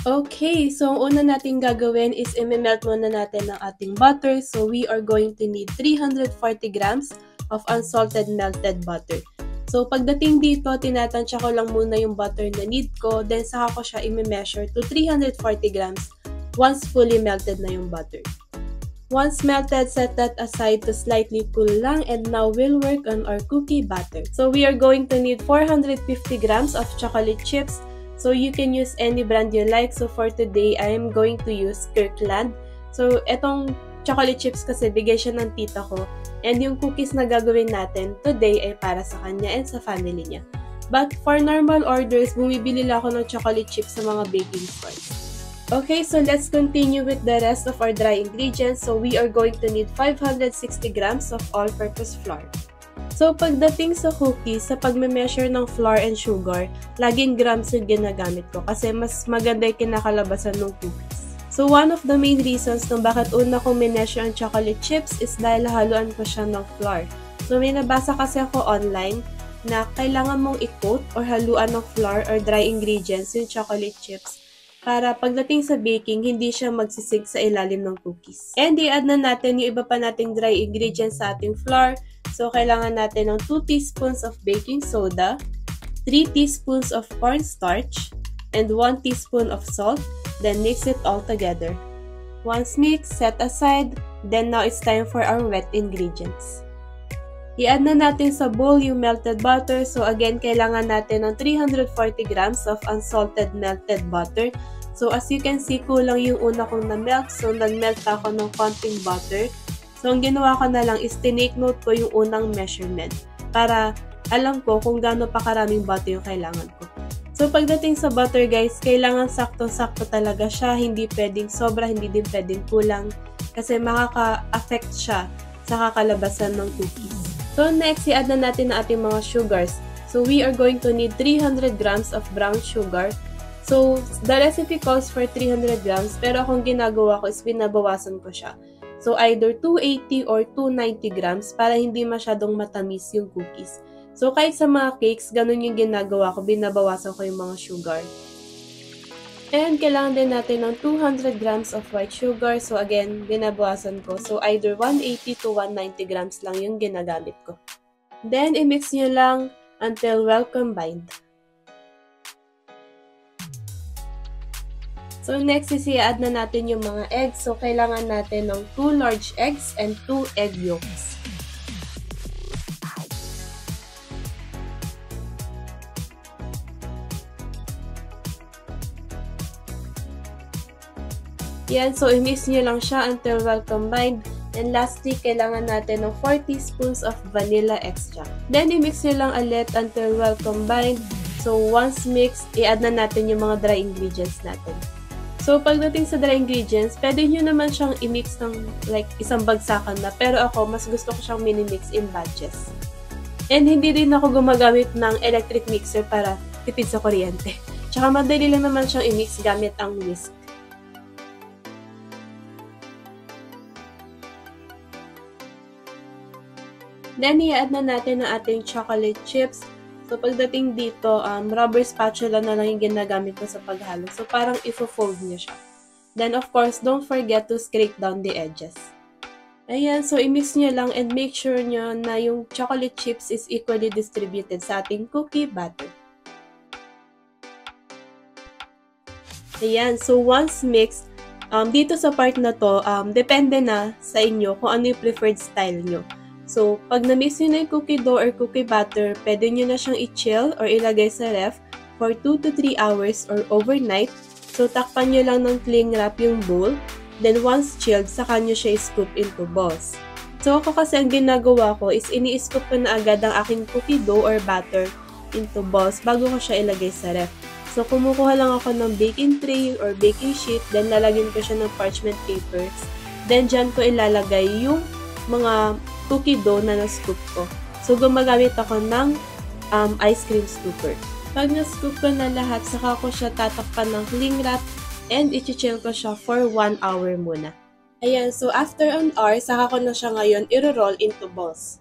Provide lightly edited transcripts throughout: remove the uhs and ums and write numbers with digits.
Okay, so ang una nating gagawin is i-melt muna natin ang ating butter. So we are going to need 340 grams of unsalted melted butter. So pagdating dito, tinatansya ko lang muna yung butter na need ko, then saka ko siya i-measure to 340 grams once fully melted na yung butter. Once melted, set that aside to slightly cool lang, and now we'll work on our cookie batter. So we are going to need 450 grams of chocolate chips. So you can use any brand you like. So for today, I am going to use Kirkland. So etong chocolate chips kasi bigay siya ng tita ko. And yung cookies na gagawin natin today ay para sa kanya and sa family niya. But for normal orders, bumibili lang ako ng chocolate chips sa mga baking stores. Okay, so let's continue with the rest of our dry ingredients. So we are going to need 560 grams of all-purpose flour. So pagdating sa cookies, sa pagme-measure ng flour and sugar, laging grams yung ginagamit ko kasi mas maganda yung kinakalabasan ng cookies. So one of the main reasons kung bakit una kong measure ang chocolate chips is dahil haluan ko siya ng flour. So may nabasa kasi ako online na kailangan mong i-coat or haluan ng flour or dry ingredients yung chocolate chips para pagdating sa baking, hindi siya magsisig sa ilalim ng cookies. And i-add na natin yung iba pa nating dry ingredients sa ating flour. So, kailangan natin ng 2 teaspoons of baking soda, 3 teaspoons of cornstarch, and 1 teaspoon of salt. Then, mix it all together. Once mixed, set aside. Then, now it's time for our wet ingredients. I-add na natin sa bowl yung melted butter. So again, kailangan natin ng 340 grams of unsalted melted butter. So as you can see, kulang yung una kong na-melt. So nag-melt ako ng konting butter. So ang ginawa ko na lang is tinake note ko yung unang measurement para alam ko kung gaano pa karaming butter yung kailangan ko. So pagdating sa butter guys, kailangan sakto-sakto talaga siya. Hindi pwedeng sobra, hindi din pwedeng kulang kasi makaka-affect siya sa kakalabasan ng cookies. So next, i-add na natin ang ating mga sugars. So we are going to need 300 grams of brown sugar. So the recipe calls for 300 grams pero akong ginagawa ko is binabawasan ko siya. So either 280 or 290 grams para hindi masyadong matamis yung cookies. So kahit sa mga cakes, ganun yung ginagawa ko, binabawasan ko yung mga sugar. And kailangan din natin ng 200 grams of white sugar. So again, binabawasan ko. So either 180 to 190 grams lang yung ginagamit ko. Then, i-mix nyo lang until well combined. So next is i-add na natin yung mga eggs. So kailangan natin ng 2 large eggs and 2 egg yolks. Yan, so i-mix nyo lang siya until well combined. And lastly, kailangan natin ng 4 teaspoons of vanilla extract. Then, i-mix nyo lang ulit until well combined. So, once mixed, i-add na natin yung mga dry ingredients natin. So, pagdating sa dry ingredients, pwede nyo naman siyang i-mix ng like isang bagsakan na. Pero ako, mas gusto ko siyang mini-mix in batches. And hindi din ako gumagamit ng electric mixer para tipid sa kuryente. Tsaka madali lang naman siyang i-mix gamit ang whisk. Then, i-add na natin ang ating chocolate chips. So, pagdating dito, rubber spatula na lang yung ginagamit ko sa paghalo. So, parang ifo-fold niya siya. Then, of course, don't forget to scrape down the edges. Ayan, so i-mix nyo lang and make sure nyo na yung chocolate chips is equally distributed sa ating cookie batter. Ayan, so once mixed, dito sa part na to, depende na sa inyo kung ano yung preferred style nyo. So, pag na-mix nyo na yung cookie dough or cookie batter, pwede nyo na siyang i-chill or ilagay sa ref for 2 to 3 hours or overnight. So, takpan nyo lang ng cling wrap yung bowl. Then, once chilled, saka nyo siya i-scoop into balls. So, ako kasi ang ginagawa ko is ini-scoop ko na agad ang aking cookie dough or batter into balls bago ko siya ilagay sa ref. So, kumukuha lang ako ng baking tray or baking sheet, then lalagyan ko siya ng parchment papers. Then, dyan ko ilalagay yung mga cookie dough na na-scoop ko. So, gumagamit ako ng ice cream scooper. Pag na-scoop ko na lahat, saka ko siya tatakpan ng cling wrap and i-chill ko siya for 1 hour muna. Ayan, so after an hour, saka ko na siya ngayon i-roll into balls.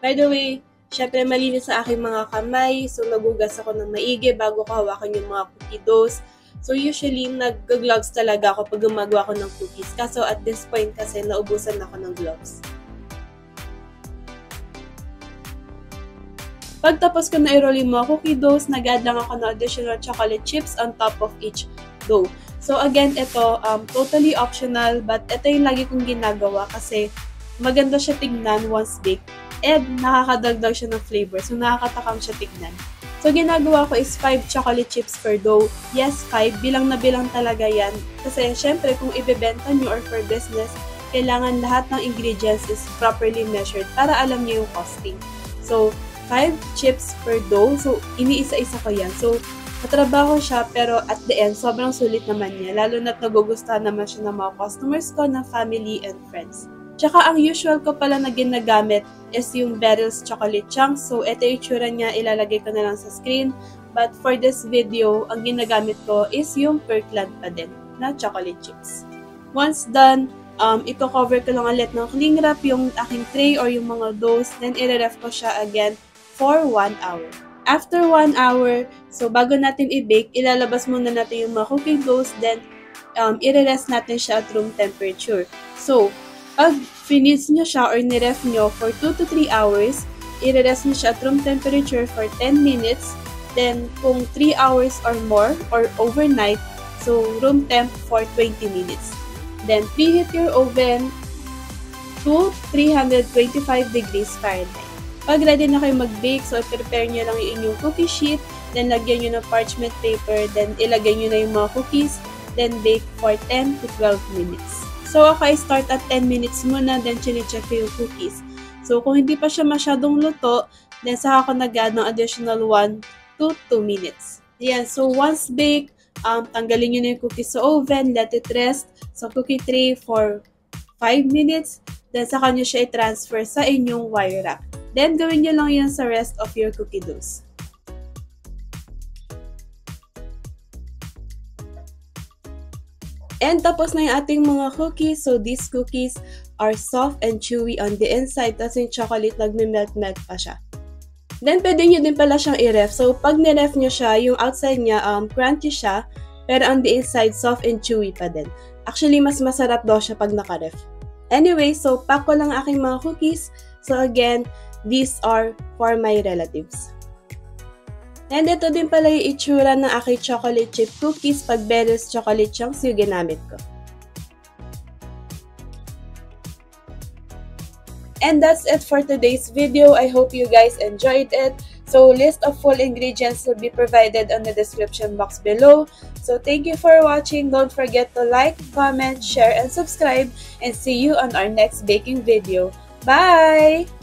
By the way, syempre malinis sa aking mga kamay, so nagugas ako ng maigi bago ko hawakan yung mga cookie doughs. So usually, nag-gloves talaga ako pag gumagawa ko ng cookies. Kaso at this point kasi, naubusan ako ng gloves. Pagtapos ko na i-roll yung mga cookie doughs, nag-add lang ako ng additional chocolate chips on top of each dough. So again, ito, totally optional, but ito yung lagi kong ginagawa kasi maganda siya tignan once baked and nakakadagdag siya ng flavor. So nakakatakam siya tignan. So ginagawa ko is 5 chocolate chips per dough. Yes, 5. Bilang na bilang talaga yan. Kasi syempre kung ibebenta nyo or for business, kailangan lahat ng ingredients is properly measured para alam nyo yung costing. So 5 chips per dough. So iniisa-isa ko yan. So katrabaho siya pero at the end, sobrang sulit naman niya. Lalo na't nagugustuhan naman siya ng mga customers ko, ng family and friends. Tsaka ang usual ko pala na ginagamit is yung Barrels chocolate chunks. So ito yung itsura niya, ilalagay ko na lang sa screen. But for this video, ang ginagamit ko is yung Kirkland pa din na chocolate chips. Once done, ito-cover ko lang ulit ng cling wrap yung aking tray or yung mga doughs. Then i-ref ko siya again for 1 hour. After 1 hour, so bago natin i-bake, ilalabas muna natin yung mga cookie doughs. Then i-rest natin siya at room temperature. So, pag finish nyo siya or niref nyo for 2 to 3 hours, i-rest nyo siya at room temperature for 10 minutes. Then, kung 3 hours or more or overnight, so room temp for 20 minutes. Then, preheat your oven to 325 degrees Fahrenheit. Pag ready na kayo mag-bake, so prepare nyo lang yung inyong cookie sheet, then lagyan nyo ng parchment paper, then ilagay nyo na yung mga cookies, then bake for 10 to 12 minutes. So, ako start at 10 minutes muna, then chine-check ko yung cookies. So, kung hindi pa siya masyadong luto, then saka ako nag-add ng additional 1 to 2 minutes. Yan. So, once baked, tanggalin nyo na yung cookies sa oven, let it rest sa cookie tray for 5 minutes, then saka nyo siya i-transfer sa inyong wire rack. Then, gawin nyo lang yan sa rest of your cookie doughs. And tapos na yung ating mga cookies. So, these cookies are soft and chewy on the inside. Tapos yung chocolate, nagme-melt-melt pa siya. Then, pwede nyo din pala siyang i-ref. So, pag niref nyo siya, yung outside niya, crunchy siya. Pero on the inside, soft and chewy pa din. Actually, mas masarap daw siya pag naka-ref. Anyway, so, pack ko lang aking mga cookies. So, again, these are for my relatives. And ito din pala yung itsura ng aking chocolate chip cookies pag Barrels chocolate chunks yung ginamit ko. And that's it for today's video. I hope you guys enjoyed it. So, list of full ingredients will be provided on the description box below. So, thank you for watching. Don't forget to like, comment, share, and subscribe. And see you on our next baking video. Bye!